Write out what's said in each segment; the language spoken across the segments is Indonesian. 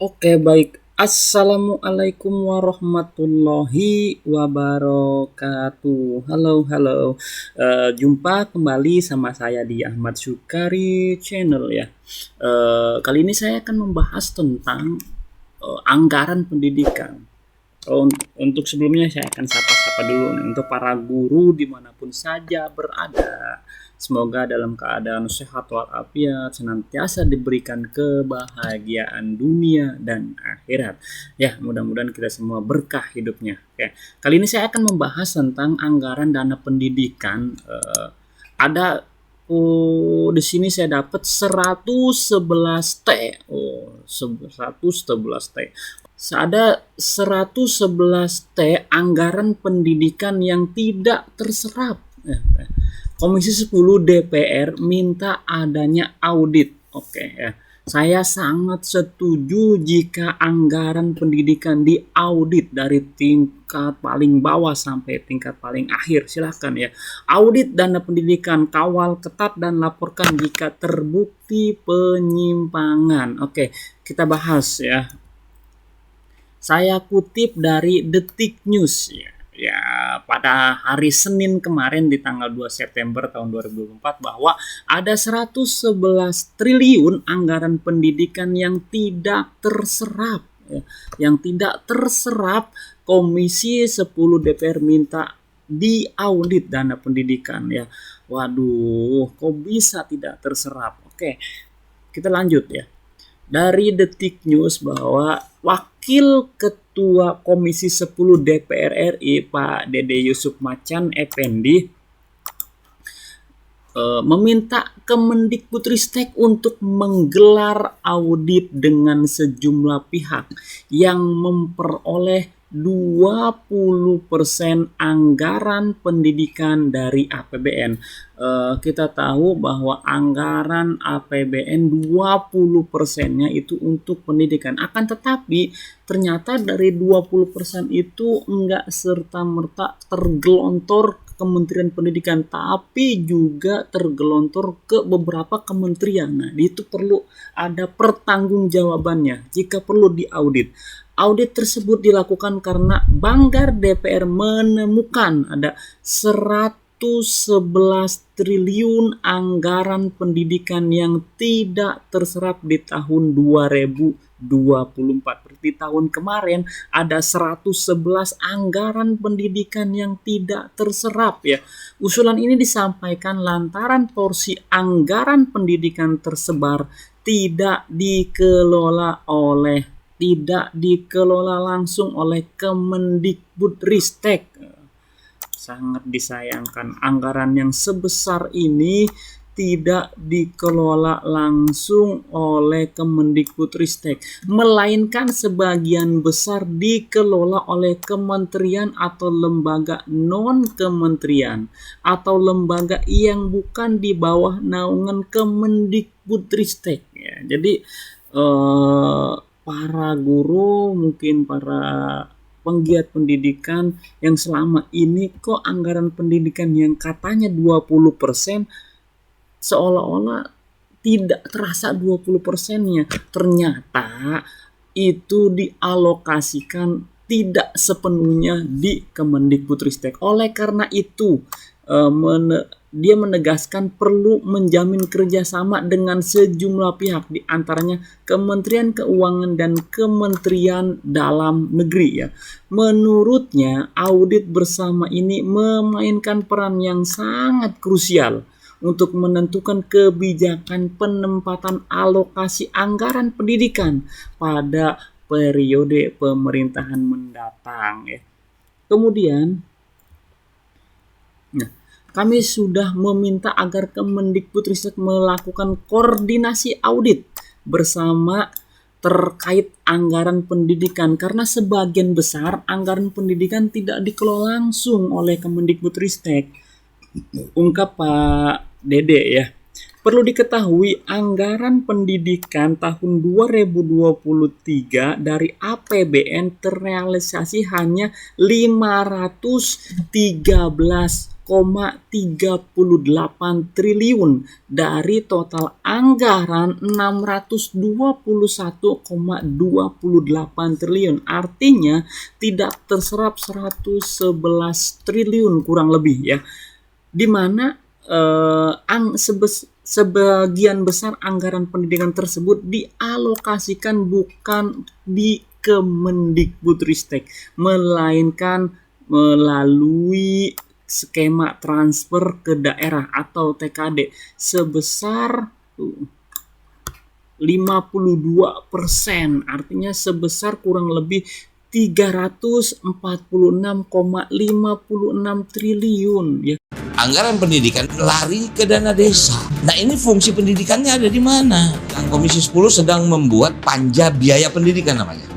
Oke, baik. Assalamualaikum warahmatullahi wabarakatuh. Halo, halo. Jumpa kembali sama saya di Ahmad Syukari Channel ya. Kali ini saya akan membahas tentang anggaran pendidikan. Untuk sebelumnya saya akan sapa-sapa dulu nih untuk para guru dimanapun saja berada. Semoga dalam keadaan sehat walafiat, senantiasa diberikan kebahagiaan dunia dan akhirat. Ya, mudah-mudahan kita semua berkah hidupnya. Oke. Kali ini saya akan membahas tentang anggaran dana pendidikan. Ada di sini saya dapat 111 T. Oh, 111 T. Ada 111 T anggaran pendidikan yang tidak terserap. Komisi 10 DPR minta adanya audit. Oke ya. Saya sangat setuju jika anggaran pendidikan diaudit dari tingkat paling bawah sampai tingkat paling akhir. Silakan ya. Audit dana pendidikan, kawal ketat dan laporkan jika terbukti penyimpangan. Oke, kita bahas ya. Saya kutip dari Detik News ya, pada hari Senin kemarin di tanggal 2 September tahun 2024 bahwa ada 111 triliun anggaran pendidikan yang tidak terserap ya. Yang tidak terserap, Komisi 10 DPR minta diaudit dana pendidikan ya. Waduh, kok bisa tidak terserap? Oke, kita lanjut ya. Dari Detik News bahwa Wakil Ketua Komisi 10 DPR RI Pak Dede Yusuf Macan Effendi meminta Kemendikbudristek untuk menggelar audit dengan sejumlah pihak yang memperoleh 20% anggaran pendidikan dari APBN. Kita tahu bahwa anggaran APBN 20%-nya itu untuk pendidikan. Akan tetapi ternyata dari 20% itu enggak serta-merta tergelontor Kementerian Pendidikan, tapi juga tergelontor ke beberapa kementerian. Nah, itu perlu ada pertanggungjawabannya jika perlu diaudit. Audit tersebut dilakukan karena Banggar DPR menemukan ada 111 triliun anggaran pendidikan yang tidak terserap di tahun 2024. Di tahun kemarin ada 111 anggaran pendidikan yang tidak terserap ya. Usulan ini disampaikan lantaran porsi anggaran pendidikan tersebar tidak dikelola langsung oleh Kemendikbudristek. Sangat disayangkan anggaran yang sebesar ini tidak dikelola langsung oleh Kemendikbudristek, melainkan sebagian besar dikelola oleh kementerian atau lembaga non-kementerian atau lembaga yang bukan di bawah naungan Kemendikbudristek. Ya, jadi para guru, mungkin para penggiat pendidikan yang selama ini kok anggaran pendidikan yang katanya 20% seolah-olah tidak terasa 20%-nya. Ternyata itu dialokasikan tidak sepenuhnya di Kemendikbudristek. Oleh karena itu, dia menegaskan perlu menjamin kerjasama dengan sejumlah pihak, di antaranya Kementerian Keuangan dan Kementerian Dalam Negeri ya. Menurutnya, audit bersama ini memainkan peran yang sangat krusial untuk menentukan kebijakan penempatan alokasi anggaran pendidikan pada periode pemerintahan mendatang ya. Kemudian, kami sudah meminta agar Kemendikbudristek melakukan koordinasi audit bersama terkait anggaran pendidikan karena sebagian besar anggaran pendidikan tidak dikelola langsung oleh Kemendikbudristek. Ungkap Pak Dede ya. Perlu diketahui anggaran pendidikan tahun 2023 dari APBN terrealisasi hanya 513,5 triliun dari total anggaran 621,28 triliun. Artinya tidak terserap 111 triliun kurang lebih ya. Di mana sebagian besar anggaran pendidikan tersebut dialokasikan bukan di Kemendikbudristek, melainkan melalui skema transfer ke daerah atau TKD sebesar 52%, artinya sebesar kurang lebih 346,56 triliun ya. Anggaran pendidikan lari ke dana desa. Nah, ini fungsi pendidikannya ada di mana? Komisi 10 sedang membuat panja biaya pendidikan namanya.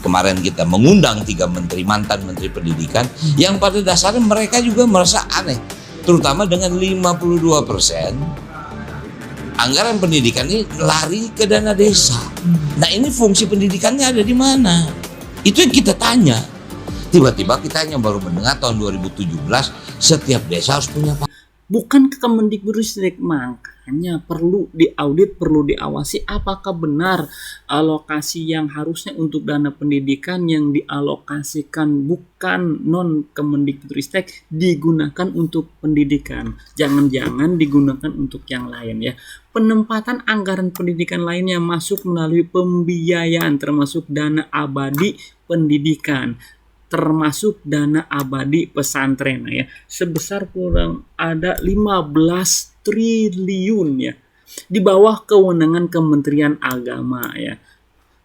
Kemarin kita mengundang 3 menteri, mantan menteri pendidikan, yang pada dasarnya mereka juga merasa aneh, terutama dengan 52% anggaran pendidikan ini lari ke dana desa. Nah, ini fungsi pendidikannya ada di mana? Itu yang kita tanya. Tiba-tiba kita hanya baru mendengar tahun 2017 setiap desa harus punya bukan ke Kemendikbudristek. Makanya perlu diaudit, perlu diawasi apakah benar alokasi yang harusnya untuk dana pendidikan yang dialokasikan bukan non Kemendikbudristek digunakan untuk pendidikan. Jangan-jangan digunakan untuk yang lain ya. Penempatan anggaran pendidikan lainnya masuk melalui pembiayaan termasuk dana abadi pendidikan, termasuk dana abadi pesantren ya, sebesar kurang ada 15 triliun ya, di bawah kewenangan Kementerian Agama ya.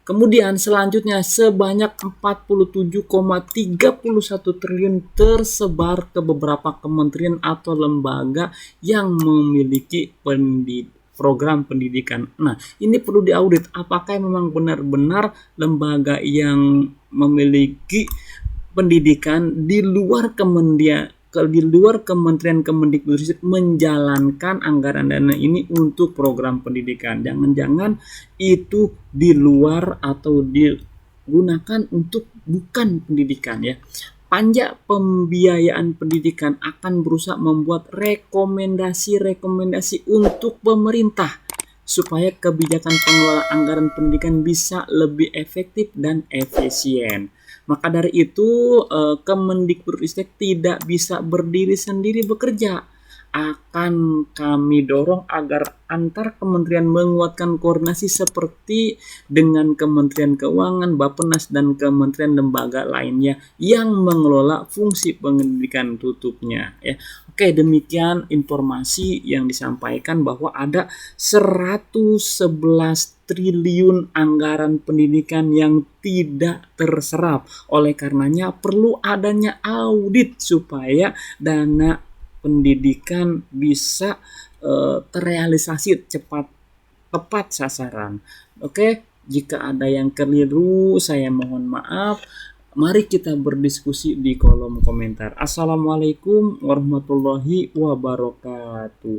Kemudian selanjutnya sebanyak 47,31 triliun tersebar ke beberapa kementerian atau lembaga yang memiliki program pendidikan. Nah, ini perlu diaudit apakah memang benar-benar lembaga yang memiliki pendidikan di luar Kementerian Kemendikbudristek menjalankan anggaran dana ini untuk program pendidikan. Jangan-jangan itu di luar atau digunakan untuk bukan pendidikan ya. Panja pembiayaan pendidikan akan berusaha membuat rekomendasi untuk pemerintah supaya kebijakan pengelolaan anggaran pendidikan bisa lebih efektif dan efisien. Maka dari itu Kemendikbudristek tidak bisa berdiri sendiri bekerja. Akan kami dorong agar antar kementerian menguatkan koordinasi seperti dengan Kementerian Keuangan, Bappenas, dan kementerian lembaga lainnya yang mengelola fungsi pendidikan tutupnya ya. Oke, demikian informasi yang disampaikan bahwa ada 111 triliun anggaran pendidikan yang tidak terserap. Oleh karenanya perlu adanya audit supaya dana pendidikan bisa terrealisasi tepat sasaran. Oke, jika ada yang keliru saya mohon maaf. Mari kita berdiskusi di kolom komentar. Assalamualaikum warahmatullahi wabarakatuh.